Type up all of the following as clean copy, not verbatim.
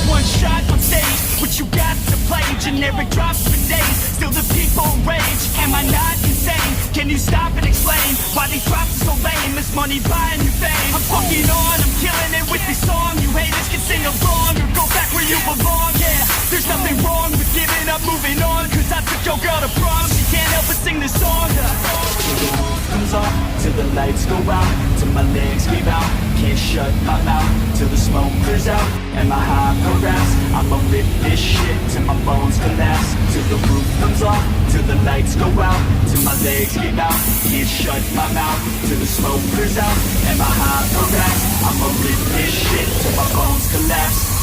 one shot on stage. What you got to play? Generic drops for days. Still the people rage. Am I not insane? Can you stop and explain why these drops are so lame? Is money buying you fame? I'm fucking on, I'm killing it with this song. You haters can sing along or go back where you belong. Yeah, there's nothing wrong with giving up, moving on. Cause I took your girl to prom. She can't help but sing this song. Till the roof comes off, till the lights go out, till my legs give out. Can't shut my mouth till the smoke clears out. And my high harass, I'ma rip this shit till my bones collapse. Till the roof comes off, till the lights go out, till my legs give out. Can't shut my mouth till the smoke clears out. And my high harass, I'ma rip this shit till my bones collapse.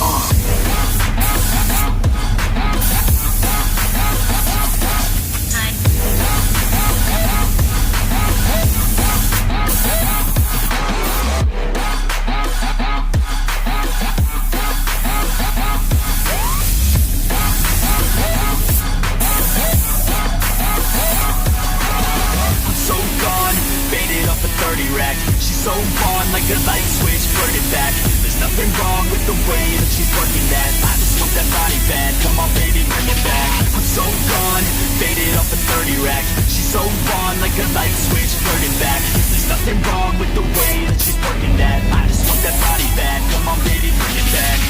She's so on like a light switch, flirting back. There's nothing wrong with the way that she's working that. I just want that body bad, come on baby, bring it back. I'm so gone, faded off a 30 rack. She's so on like a light switch, flirting back. There's nothing wrong with the way that she's working that. I just want that body bad, come on baby, bring it back.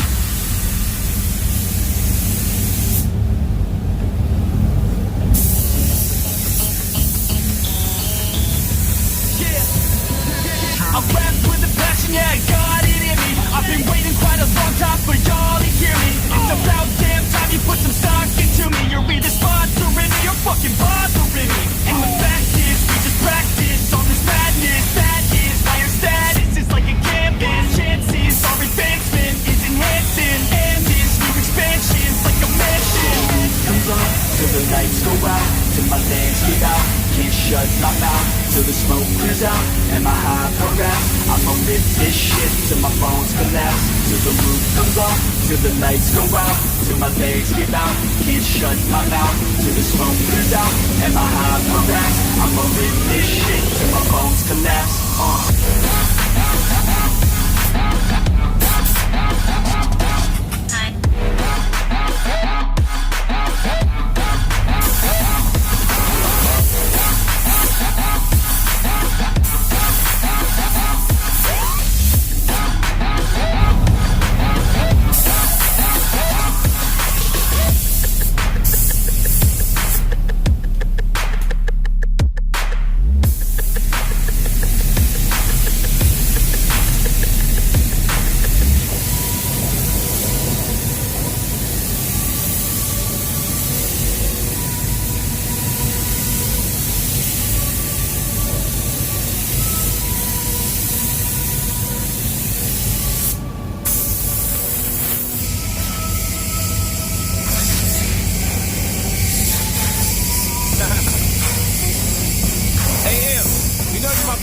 I rap with a passion, yeah, I got it in me. I've been waiting quite a long time for y'all to hear me. It's about damn time you put some stock into me. You're either sponsoring me or fucking bothering me. And the fact is, we just practice all this madness. That is why your status is like a canvas. Chances our advancement is enhancing. And this new expansion's like a mansion. Comes on till the lights go out, till my legs give out. Can't shut my mouth till the smoke clears out. And my high harass, I'ma rip this shit till my bones collapse. Till the roof comes off, till the lights go out, till my legs give out. Can't shut my mouth till the smoke clears out. And my high harass, I'ma rip this shit till my bones collapse.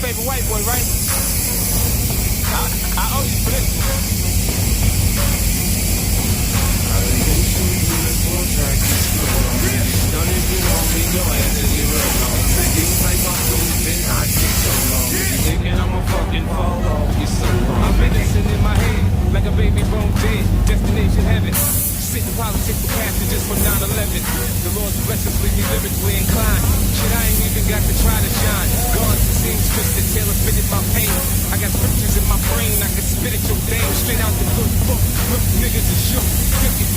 favorite white boy, right? I owe you for this. Don't even want me, your ass is irrelevant. Things like my food been hot shit so long. You thinking I'm a fucking fall off, you so long. I'm medicine in my head, like a baby bone dead. Destination heaven. Sitting politics with passengers from 9/11. The Lord's blessings leave me lyrically inclined. Shit, I ain't even got to try to shine. God's the same twisted, Taylor fitted my pain. I got scriptures in my brain, I can spit at your dame. Straight out the good book, look, niggas are shook.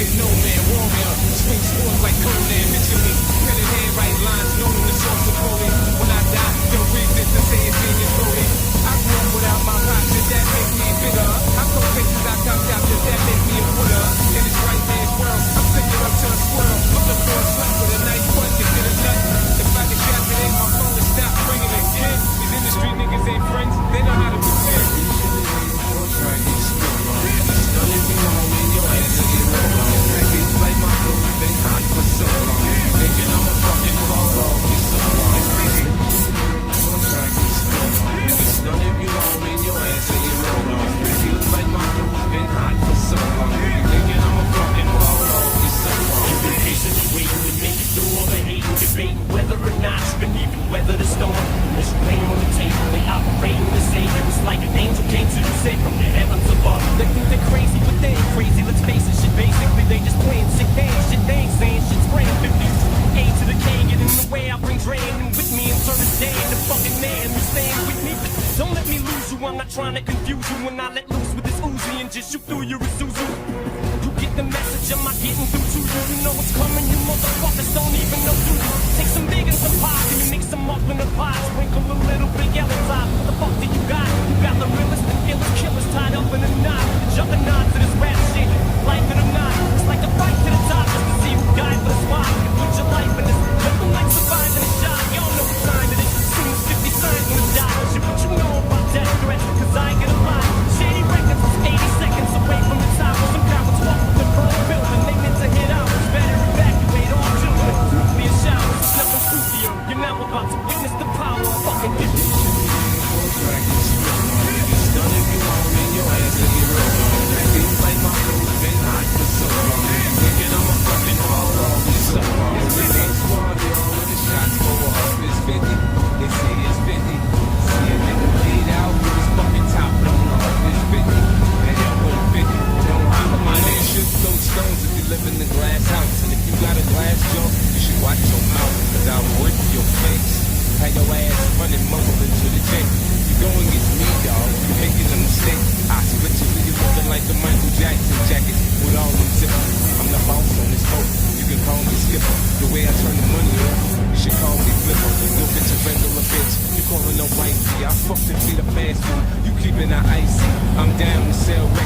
50-50 no man, warrior. Swing swords like Conan, mention me. Pen and handwrite lines, known the source of holy. When I die, don't read this and say it's in your throat. I grew up without my pops, did that make me bigger? I go places I comes out, did that make me a winner? And it's right there. I'm thinking up to a squirrel, looking for a slut with a nice butt, you get a nut. If I can catch it in my phone and stop ringing again. These industry niggas ain't friends, they know how to pretend. You should have been more trying to still wrong. Don't let me know when your ass is get rolled on. It's like my clothes been hot for so long. Thinking I'm a fucking fall off, you so long. More trying to still wrong. Don't let me know when your ass is get rolled on. Feels like my clothes shoot through your Isuzu. You get the message, am I getting through to you? You know what's coming, you motherfuckers don't even know you. Take some big and some pies, and you mix them up in a pie. Sprinkle a little big yellow top. What the fuck do you got? You got the realest and illest killers tied up in a knot. The juggernaut to this rap shit, like it or not. It's like a fight to the top, just to see who died for the spot. You put your life in this, nothing like surviving a shot. Y'all know what time it is. Soon as 50 signs on the dollars, what you know about that threat? Cause I ain't gonna lie. Shady records was 80 seconds away from the top. Some cowards walk with the wrong building. They meant to hit out. Better evacuate all children. Nuclear showers, it's nothing spookier. You're now about to witness the power of fucking history. Done if you want, and your ass will get real long. Seems like my crew's been hot for so long. Thinking I'm a fucking fall off, it's so long. It's been a squad, yo, when the shots go off, it's 50. They say it's 50. See a nigga bleed out with his fucking top blown off, it's 50. And hell with 50. Don't hide my name should throw stones if you live in the glass house. And if you got a glass jaw, you should watch your mouth, cause I'll rip your face. Had your ass running mumbling to the jank. You going against me, dawg. You making a mistake. I split you, you looking like the Michael Jackson jacket with all them zippers. I'm the boss on this boat. You can call me skipper. The way I turn the money up, you should call me flipper. No bitch a regular bitch. You calling no wifey. I fucked and feed a fast food. You keeping her icy. I'm down to sell rap.